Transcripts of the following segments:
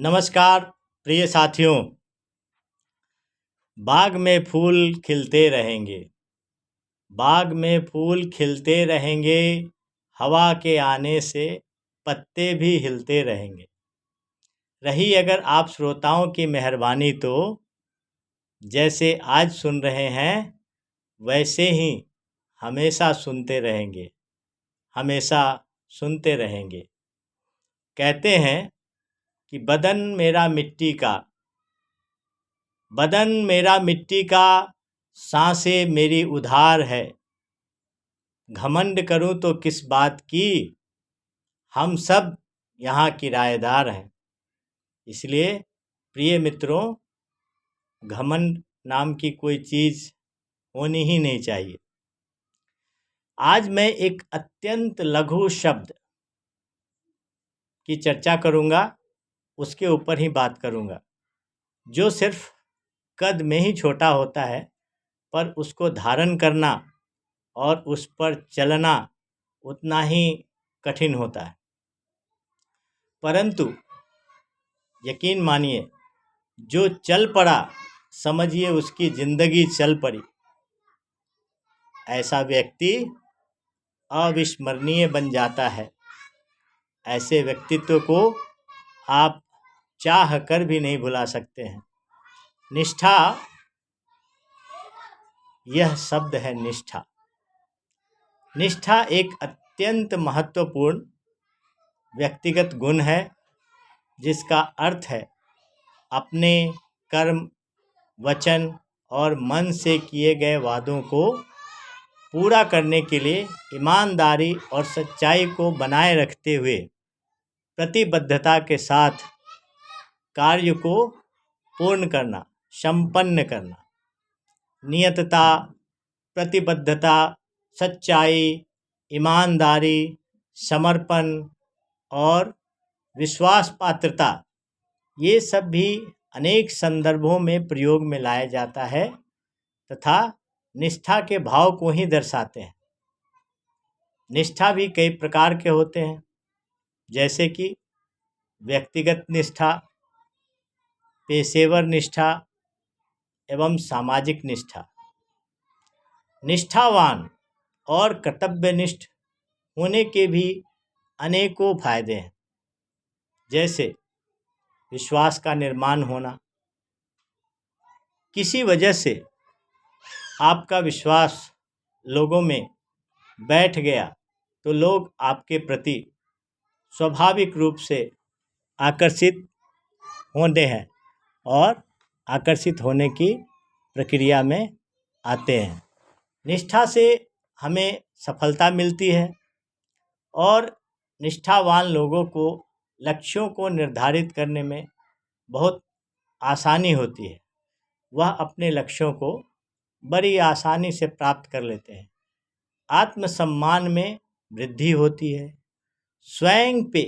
नमस्कार प्रिय साथियों। बाग में फूल खिलते रहेंगे, बाग में फूल खिलते रहेंगे, हवा के आने से पत्ते भी हिलते रहेंगे। रही अगर आप श्रोताओं की मेहरबानी तो जैसे आज सुन रहे हैं वैसे ही हमेशा सुनते रहेंगे, हमेशा सुनते रहेंगे। कहते हैं कि बदन मेरा मिट्टी का, सांसें मेरी उधार है। घमंड करूं तो किस बात की, हम सब यहाँ किराएदार हैं। इसलिए प्रिय मित्रों, घमंड नाम की कोई चीज़ होनी ही नहीं चाहिए। आज मैं एक अत्यंत लघु शब्द की चर्चा करूँगा, उसके ऊपर ही बात करूँगा, जो सिर्फ कद में ही छोटा होता है पर उसको धारण करना और उस पर चलना उतना ही कठिन होता है। परंतु यकीन मानिए, जो चल पड़ा समझिए उसकी ज़िंदगी चल पड़ी। ऐसा व्यक्ति अविस्मरणीय बन जाता है। ऐसे व्यक्तित्व को आप चाह कर भी नहीं भुला सकते हैं। निष्ठा, यह शब्द है निष्ठा। निष्ठा एक अत्यंत महत्वपूर्ण व्यक्तिगत गुण है, जिसका अर्थ है अपने कर्म, वचन और मन से किए गए वादों को पूरा करने के लिए ईमानदारी और सच्चाई को बनाए रखते हुए प्रतिबद्धता के साथ कार्य को पूर्ण करना, संपन्न करना। नियतता, प्रतिबद्धता, सच्चाई, ईमानदारी, समर्पण और विश्वास पात्रता, ये सब भी अनेक संदर्भों में प्रयोग में लाया जाता है तथा निष्ठा के भाव को ही दर्शाते हैं। निष्ठा भी कई प्रकार के होते हैं, जैसे कि व्यक्तिगत निष्ठा, पेशेवर निष्ठा एवं सामाजिक निष्ठा। निष्ठावान और कर्तव्यनिष्ठ होने के भी अनेकों फायदे हैं, जैसे विश्वास का निर्माण होना। किसी वजह से आपका विश्वास लोगों में बैठ गया तो लोग आपके प्रति स्वाभाविक रूप से आकर्षित होते हैं और आकर्षित होने की प्रक्रिया में आते हैं। निष्ठा से हमें सफलता मिलती है और निष्ठावान लोगों को लक्ष्यों को निर्धारित करने में बहुत आसानी होती है। वह अपने लक्ष्यों को बड़ी आसानी से प्राप्त कर लेते हैं। आत्मसम्मान में वृद्धि होती है। स्वयं पे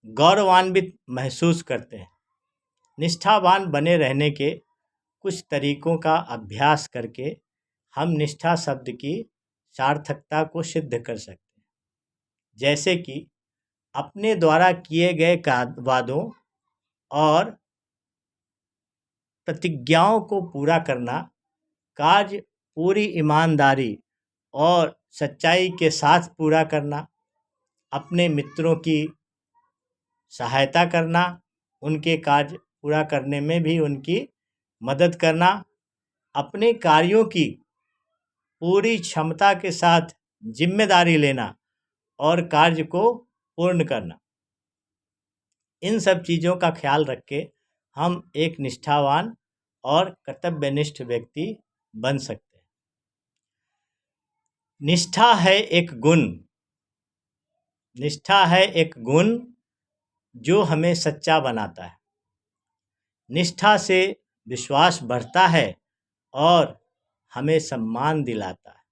गौरवान्वित महसूस करते हैं। निष्ठावान बने रहने के कुछ तरीकों का अभ्यास करके हम निष्ठा शब्द की सार्थकता को सिद्ध कर सकते हैं। जैसे कि अपने द्वारा किए गए वादों और प्रतिज्ञाओं को पूरा करना, कार्य पूरी ईमानदारी और सच्चाई के साथ पूरा करना, अपने मित्रों की सहायता करना, उनके कार्य पूरा करने में भी उनकी मदद करना, अपने कार्यों की पूरी क्षमता के साथ जिम्मेदारी लेना और कार्य को पूर्ण करना। इन सब चीज़ों का ख्याल रख के हम एक निष्ठावान और कर्तव्यनिष्ठ व्यक्ति बन सकते हैं। निष्ठा है एक गुण जो हमें सच्चा बनाता है। निष्ठा से विश्वास बढ़ता है और हमें सम्मान दिलाता है।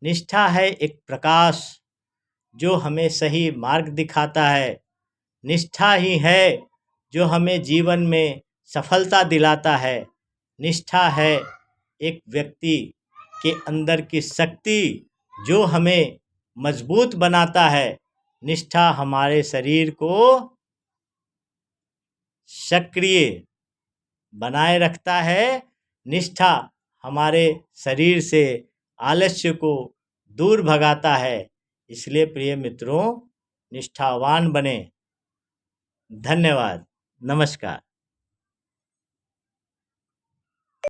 निष्ठा है एक प्रकाश जो हमें सही मार्ग दिखाता है। निष्ठा ही है जो हमें जीवन में सफलता दिलाता है। निष्ठा है एक व्यक्ति के अंदर की शक्ति जो हमें मजबूत बनाता है। निष्ठा हमारे शरीर को सक्रिय बनाए रखता है। निष्ठा हमारे शरीर से आलस्य को दूर भगाता है। इसलिए प्रिय मित्रों, निष्ठावान बने। धन्यवाद। नमस्कार।